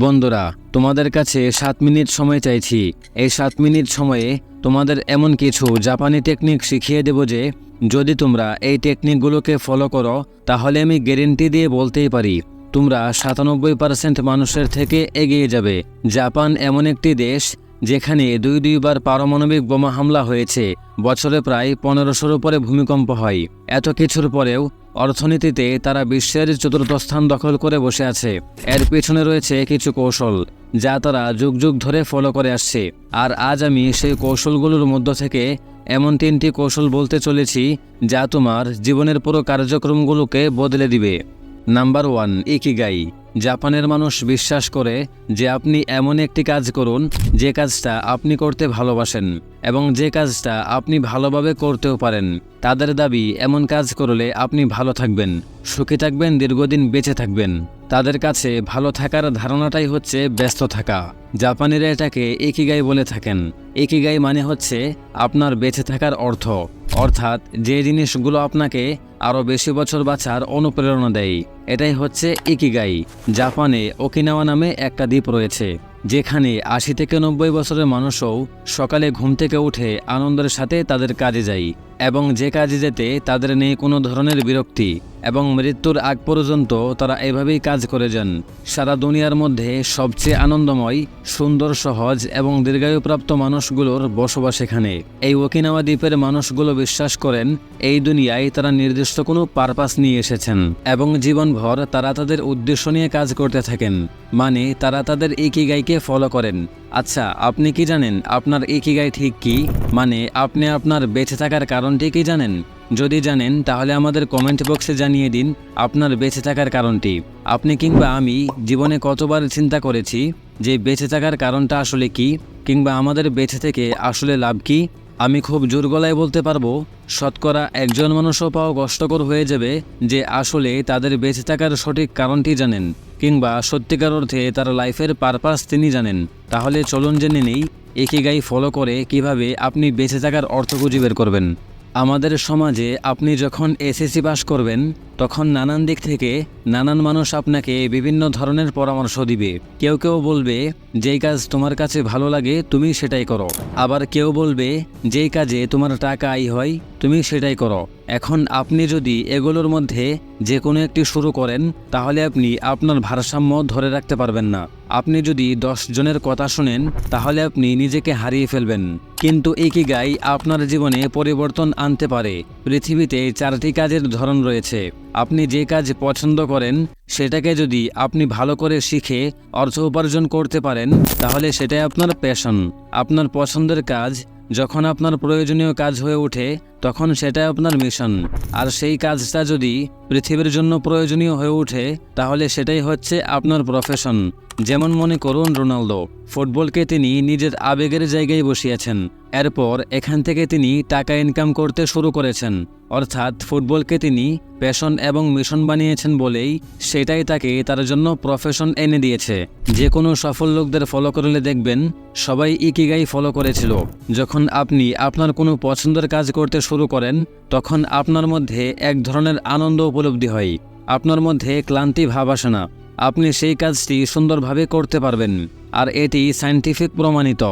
বন্ধুরা, তোমাদের কাছে 7 মিনিট সময় চাইছি। এই 7 মিনিট সময়ে তোমাদের এমন কিছু জাপানি টেকনিক শিখিয়ে দেব যে যদি তোমরা এই টেকনিকগুলোকে ফলো করো তাহলে আমি গ্যারেন্টি দিয়ে বলতেই পারি তোমরা 97% মানুষের থেকে এগিয়ে যাবে। জাপান এমন একটি দেশ যেখানে দুইবার পারমাণবিক বোমা হামলা হয়েছে, বছরে প্রায় 1500-র উপরে ভূমিকম্প হয়। এত কিছুর পরেও অর্থনীতিতে তারা বিশ্বের 4র্থ স্থান দখল করে বসে আছে। এর পেছনে রয়েছে কিছু কৌশল যা তারা যুগ যুগ ধরে ফলো করে আসছে। আর আজ আমি সেই কৌশলগুলোর মধ্য থেকে এমন 3টি কৌশল বলতে চলেছি যা তোমার জীবনের পুরো কার্যক্রমগুলোকে বদলে দিবে। Number 1, ikigai. জাপানের মানুষ বিশ্বাস করে যে আপনি এমন একটি কাজ করুন যে কাজটা আপনি করতে ভালোবাসেন এবং যে কাজটা আপনি ভালোভাবে করতেও পারেন। তাদের দাবি এমন কাজ করলে আপনি ভালো থাকবেন, সুখী থাকবেন, দীর্ঘদিন বেঁচে থাকবেন। তাদের কাছে ভালো থাকার ধারণাটাই হচ্ছে ব্যস্ত থাকা। জাপানিরা এটাকে ইকিগাই বলে থাকেন। ইকিগাই মানে হচ্ছে আপনার বেঁচে থাকার অর্থ, অর্থাৎ যে জিনিসগুলো আপনাকে আরও বেশি বছর বাঁচার অনুপ্রেরণা দেয়, এটাই হচ্ছে ইকিগাই। জাপানে ওকিনাওয়া নামে একটা দ্বীপ রয়েছে যেখানে 80 থেকে 90 বছরের মানুষও সকালে ঘুম থেকে উঠে আনন্দের সাথে তাদের কাজে যায় এবং যে কাজে যেতে তাদের নেই কোনো ধরনের বিরক্তি এবং মৃত্যুর আগ পর্যন্ত তারা এভাবেই কাজ করে যান। সারা দুনিয়ার মধ্যে সবচেয়ে আনন্দময়, সুন্দর, সহজ এবং দীর্ঘায়ুপ্রাপ্ত মানুষগুলোর বসবাস এখানে। এই ওকিনাওয়া দ্বীপের মানুষগুলো বিশ্বাস করেন এই দুনিয়ায় তারা নির্দিষ্ট কোনো পারপাস নিয়ে এসেছেন এবং জীবনভর তারা তাদের উদ্দেশ্য নিয়ে কাজ করতে থাকেন, মানে তারা তাদের ইকিগাইকে ফলো করেন। আচ্ছা, আপনি কি জানেন আপনার ইকিগাই ঠিক কি? মানে আপনি আপনার বেঁচে থাকার কারণটি কি জানেন? যদি জানেন তাহলে আমাদের কমেন্ট বক্সে জানিয়ে দিন আপনার বেঁচে থাকার কারণটি। আপনি কিংবা আমি জীবনে কতবার চিন্তা করেছি যে বেঁচে থাকার কারণটা আসলে কি, কিংবা আমাদের বেঁচে থেকে আসলে লাভ কি? আমি খুব জোর গলায় বলতে পারবো, শতকরা 1জন মানুষও পাওয়া কষ্টকর হয়ে যাবে যে আসলে তাদের বেঁচে থাকার সঠিক কারণটি জানেন, কিংবা সত্যিকার অর্থে তার লাইফের পারপাস তিনি জানেন। তাহলে চলুন জেনে নেই ইকিগাই ফলো করে কিভাবে আপনি বেঁচে থাকার অর্থ খুঁজে বের করবেন। আমাদের সমাজে আপনি যখন এসএসসি পাস করবেন তখন নানান দিক থেকে নানান মানুষ আপনাকে বিভিন্ন ধরনের পরামর্শ দিবে। কেউ কেউ বলবে যেই কাজ তোমার কাছে ভালো লাগে তুমি সেটাই করো, আবার কেউ বলবে যেই কাজে তোমার টাকা আয় হয় তুমি সেটাই করো। এখন আপনি যদি এগুলোর মধ্যে যে কোনো একটি শুরু করেন তাহলে আপনি আপনার ভারসাম্য ধরে রাখতে পারবেন না। আপনি যদি 10 জনের কথা শুনেন তাহলে আপনি নিজেকে হারিয়ে ফেলবেন। কিন্তু ইকিগাই আপনার জীবনে পরিবর্তন আনতে পারে। পৃথিবীতে 4টি কাজের ধরন রয়েছে। আপনি যে কাজ পছন্দ করেন সেটাকে যদি আপনি ভালো করে শিখে অর্থ উপার্জন করতে পারেন তাহলে সেটাই আপনার প্যাশন। আপনার পছন্দের কাজ যখন আপনার প্রয়োজনীয় কাজ হয়ে ওঠে তখন সেটাই আপনার মিশন। আর সেই কাজটা যদি পৃথিবীর জন্য প্রয়োজনীয় হয়ে ওঠে তাহলে সেটাই হচ্ছে আপনার প্রফেশন। যেমন মনে করুন রোনালদো, ফুটবলকে তিনি নিজের আবেগের জায়গায় বসিয়েছেন। এরপর এখান থেকে তিনি টাকা ইনকাম করতে শুরু করেছেন, অর্থাৎ ফুটবলকে তিনি প্যাশন এবং মিশন বানিয়েছেন বলেই সেটাই তাকে তার জন্য প্রফেশন এনে দিয়েছে। যে কোনো সফল লোকদের ফলো করলে দেখবেন সবাই ইকিগাই ফলো করেছিল। যখন আপনি আপনার কোনো পছন্দের কাজ করতে শুরু করেন তখন আপনার মধ্যে এক ধরনের আনন্দ উপলব্ধি হয়, আপনার মধ্যে ক্লান্তি ভাব আসে না, আপনি সেই কাজটি সুন্দরভাবে করতে পারবেন। আর এটি সায়েন্টিফিক প্রমাণিত।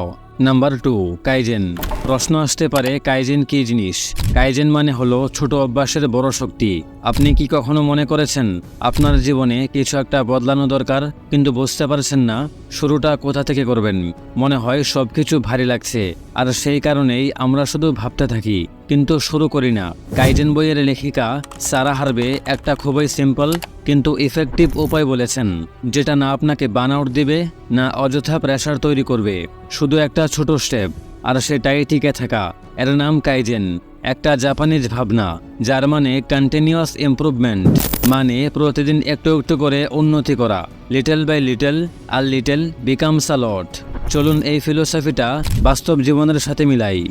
Number 2, kaizen. প্রশ্ন আসতে পারে কাইজেন কী জিনিস? কাইজেন মানে হলো ছোট অভ্যাসের বড় শক্তি। আপনি কি কখনো মনে করেছেন আপনার জীবনে কিছু একটা বদলানো দরকার কিন্তু বুঝতে পারছেন না শুরুটা কোথা থেকে করবেন? মনে হয় সবকিছু ভারী লাগছে আর সেই কারণেই আমরা শুধু ভাবতে থাকি কিন্তু শুরু করি না। কাইজেন বইয়ের লেখিকা সারা হার্ভে একটা খুবই সিম্পল কিন্তু ইফেক্টিভ উপায় বলেছেন, যেটা না আপনাকে বার্নআউট দিবে না অযথা প্রেসার তৈরি করবে। শুধু একটা ছোট স্টেপ, আর সেটাই টিকে থাকা। এর নাম কাইজেন, একটা জাপানিজ ভাবনা যার মানে কন্টিনিউয়াস ইমপ্রুভমেন্ট, মানে প্রতিদিন একটু একটু করে উন্নতি করা। লিটল বাই লিটল আর লিটল বিকামস আ লট। চলুন এই ফিলোসফিটা বাস্তব জীবনের সাথে মিলাই।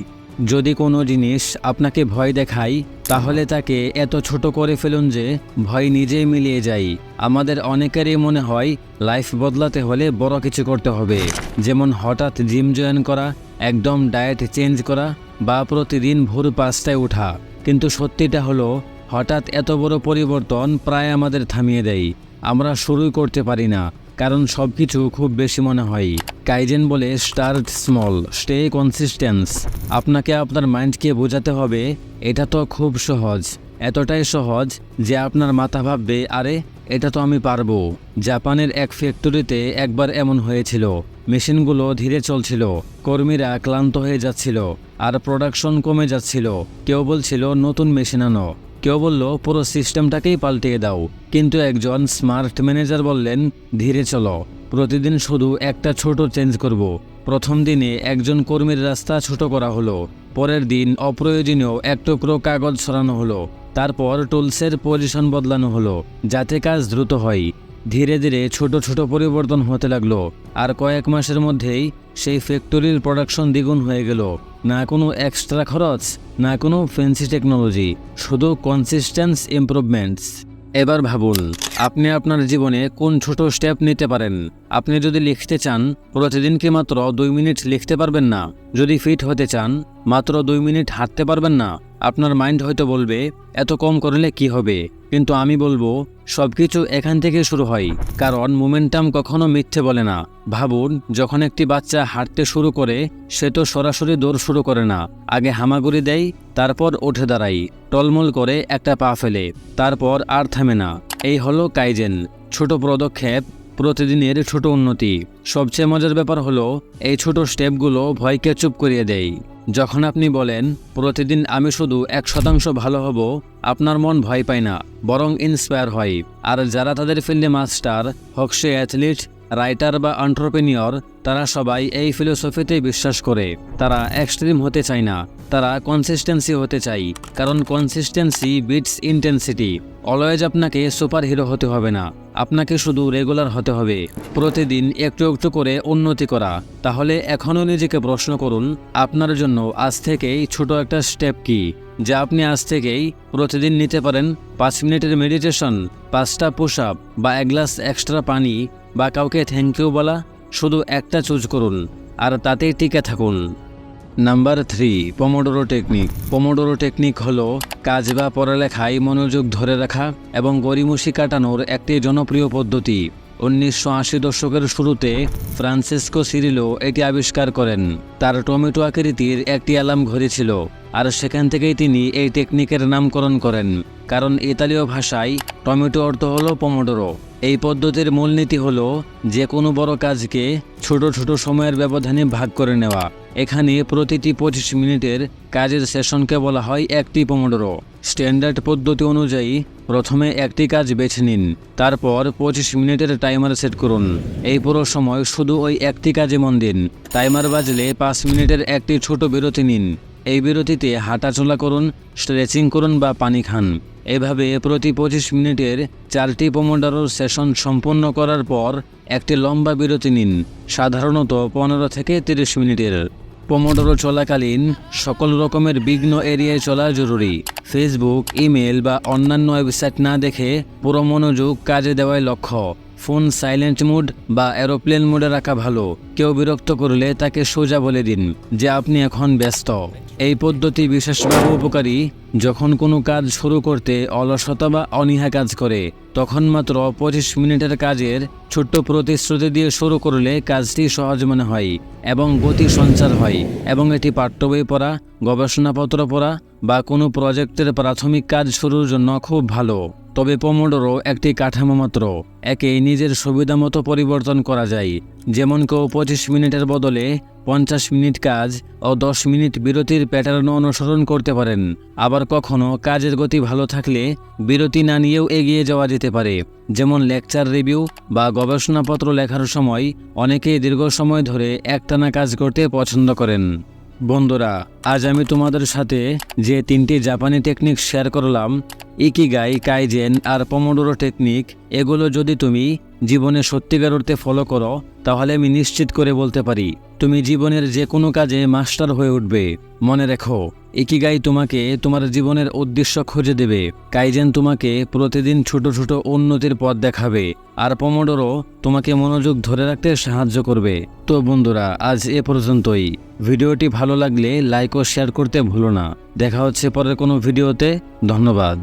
যদি কোনো জিনিস আপনাকে ভয় দেখায় তাহলে তাকে এত ছোট করে ফেলুন যে ভয় নিজেই মিলিয়ে যায়। আমাদের অনেকেরই মনে হয় লাইফ বদলাতে হলে বড় কিছু করতে হবে, যেমন হঠাৎ জিম জয়েন করা, একদম ডায়েট চেঞ্জ করা বা প্রতিদিন ভোর 5টায় ওঠা। কিন্তু সত্যিটা হলো হঠাৎ এত বড় পরিবর্তন প্রায় আমাদের থামিয়ে দেয়। আমরা শুরুই করতে পারি না কারণ সব কিছু খুব বেশি মনে হয়। কাইজেন বলে স্টার্ট স্মল, স্টে কনসিস্টেন্স। আপনাকে আপনার মাইন্ডকে বোঝাতে হবে এটা তো খুব সহজ, এতটাই সহজ যে আপনার মাথা ভাববে আরে এটা তো আমি পারবো। জাপানের এক ফ্যাক্টরিতে একবার এমন হয়েছিল, মেশিনগুলো ধীরে চলছিল, কর্মীরা ক্লান্ত হয়ে যাচ্ছিল আর প্রোডাকশন কমে যাচ্ছিল। কেউ বলছিল নতুন মেশিন আনো, কেউ বলল পুরো সিস্টেমটাকেই পাল্টিয়ে দাও। কিন্তু একজন স্মার্ট ম্যানেজার বললেন ধীরে চলো, প্রতিদিন শুধু একটা ছোট চেঞ্জ করব। প্রথম দিনে একজন কর্মীর রাস্তা ছোট করা হলো, পরের দিন অপ্রয়োজনীয় এক টুকরো কাগজ সরানো হলো, তারপর টুলসের পজিশন বদলানো হলো যাতে কাজ দ্রুত হয়। ধীরে ধীরে ছোট ছোট পরিবর্তন হতে লাগলো, আর কয়েক মাসের মধ্যেই সেই ফ্যাক্টরির প্রোডাকশন দ্বিগুণ হয়ে গেল। না কোনো এক্সট্রা খরচ, না কোনো ফ্যান্সি টেকনোলজি, শুধু কনসিস্টেন্স ইমপ্রুভমেন্টস। এবার ভাবুন আপনি আপনার জীবনে কোন ছোট স্টেপ নিতে পারেন। আপনি যদি লিখতে চান, প্রতিদিন কি মাত্র 2 মিনিট লিখতে পারবেন না? যদি ফিট হতে চান, মাত্র 2 মিনিট হাঁটতে পারবেন না? আপনার মাইন্ড হয়তো বলবে এত কম করলে কি হবে, কিন্তু আমি বলবো সবকিছু এখান থেকে শুরু হয়, কারণ মোমেন্টাম কখনো মিথ্যে বলে না। ভাবুন যখন একটি বাচ্চা হাঁটতে শুরু করে, সে তো সরাসরি দৌড় শুরু করে না, আগে হামাগুড়ি দেয়, তারপর উঠে দাঁড়ায়, টলমল করে একটা পা ফেলে, তারপর আর থামে না। এই হলো কাইজেন, ছোট পদক্ষেপ, প্রতিদিনের ছোট উন্নতি। সবচেয়ে মজার ব্যাপার হলো এই ছোট স্টেপগুলো ভয়কে চুপ করিয়ে দেয়। যখন আপনি বলেন প্রতিদিন আমি শুধু 1% ভালো হব, আপনার মন ভয় পায় না, বরং ইন্সপায়ার হয়। আর যারা তাদের ফিল্ডে মাস্টার, হোক সে অ্যাথলিট, রাইটার বা এন্টারপ্রেনিয়র, তারা সবাই এই ফিলোসফিতে বিশ্বাস করে। তারা এক্সট্রিম হতে চায় না, তারা কনসিস্টেন্সি হতে চায়, কারণ কনসিস্টেন্সি বিটস ইন্টেন্সিটি। অলওয়েজ আপনাকে সুপার হিরো হতে হবে না, আপনাকে শুধু রেগুলার হতে হবে, প্রতিদিন একটু একটু করে উন্নতি করা। তাহলে এখনও নিজেকে প্রশ্ন করুন আপনার জন্য আজ থেকেই ছোট একটা স্টেপ কি, যা আপনি আজ থেকেই প্রতিদিন নিতে পারেন। 5 মিনিটের মেডিটেশন, 5টা পুশ আপ, বা 1 গ্লাস এক্সট্রা পানি, বা কাউকে থ্যাংক ইউ বলা, শুধু একটা চুজ করুন আর তাতেই টিকে থাকুন। Number 3, Pomodoro technique. Pomodoro technique হলো কাজ বা পড়ালেখায় মনোযোগ ধরে রাখা এবং গড়িমসি কাটানোর একটি জনপ্রিয় পদ্ধতি। 1980 দশকের শুরুতে ফ্রান্সিসকো সিরিলো এটি আবিষ্কার করেন। তার টমেটো আকৃতির একটি অ্যালার্ম ঘড়ি ছিল, আর সেখান থেকেই তিনি এই টেকনিকের নামকরণ করেন, কারণ ইতালীয় ভাষায় টমেটো অর্থ হলো পমোডোরো। এই পদ্ধতির মূলনীতি হলো যে কোনো বড় কাজকে ছোট ছোট সময়ের ব্যবধানে ভাগ করে নেওয়া। এখানে প্রতিটি 25 মিনিটের কাজের সেশনকে বলা হয় একটি পমোডোরো। স্ট্যান্ডার্ড পদ্ধতি অনুযায়ী প্রথমে একটি কাজ বেছে নিন, তারপর 25 মিনিটের টাইমার সেট করুন। এই পুরো সময় শুধু ওই একটি কাজে মন দিন। টাইমার বাজলে 5 মিনিটের একটি ছোট বিরতি নিন। এই বিরতিতে হাঁটাচলা করুন, স্ট্রেচিং করুন বা পানি খান। এভাবে প্রতি 25 মিনিটের 4টি পমোডোরো সেশন সম্পন্ন করার পর একটি লম্বা বিরতি নিন, সাধারণত 15 থেকে 30 মিনিটের। পমোডোরো চলাকালীন সকল রকমের বিঘ্ন এড়িয়ে চলা জরুরি। ফেসবুক, ইমেল বা অন্যান্য ওয়েবসাইট না দেখে পুরো মনোযোগ কাজে দেওয়াই লক্ষ্য। ফোন সাইলেন্ট মুড বা এরোপ্লেন মোডে রাখা ভালো। কেউ বিরক্ত করলে তাকে সোজা বলে দিন যে আপনি এখন ব্যস্ত। এই পদ্ধতি বিশেষভাবে উপকারী যখন কোনো কাজ শুরু করতে অলসতা বা অনীহা কাজ করে। তখন মাত্র 25 মিনিটের কাজের ছোট্ট প্রতিশ্রুতি দিয়ে শুরু করলে কাজটি সহজ মনে হয় এবং গতি সঞ্চার হয়, এবং এটি পাঠ্য বই পড়া, গবেষণাপত্র পড়া বা কোনো প্রজেক্টের প্রাথমিক কাজ শুরুর জন্য খুব ভালো। তবে পমোডোরো একটি কাঠামো মাত্র, একে নিজের সুবিধা মতো পরিবর্তন করা যায়। যেমন কেউ 25 মিনিটের বদলে 50 মিনিট কাজ ও 10 মিনিট বিরতির প্যাটার্ন অনুসরণ করতে পারেন। আবার কখনো কাজের গতি ভালো থাকলে বিরতি না নিয়েও এগিয়ে যাওয়া যেতে পারে। যেমন লেকচার রিভিউ বা গবেষণাপত্র লেখার সময় অনেকেই দীর্ঘ সময় ধরে একটানা কাজ করতে পছন্দ করেন। বন্ধুরা, আজ আমি তোমাদের সাথে যে 3টি জাপানি টেকনিক শেয়ার করলাম, ইকিগাই, কাইজেন আর পমোডোরো টেকনিক, এগুলো যদি তুমি জীবনে সত্যিকার অর্থে ফলো করো, তাহলে আমি নিশ্চিত করে বলতে পারি তুমি জীবনের যে কোনো কাজে মাস্টার হয়ে উঠবে। মনে রেখো, ইকিগাই তোমাকে তোমার জীবনের উদ্দেশ্য খুঁজে দেবে, কাইজেন তোমাকে প্রতিদিন ছোট ছোট উন্নতির পথ দেখাবে, আর পমোডোরো তোমাকে মনোযোগ ধরে রাখতে সাহায্য করবে। তো বন্ধুরা, আজ এ পর্যন্তই। ভিডিওটি ভালো লাগলে লাইক ও শেয়ার করতে ভুলো না। দেখা হচ্ছে পরের কোনো ভিডিওতে। ধন্যবাদ।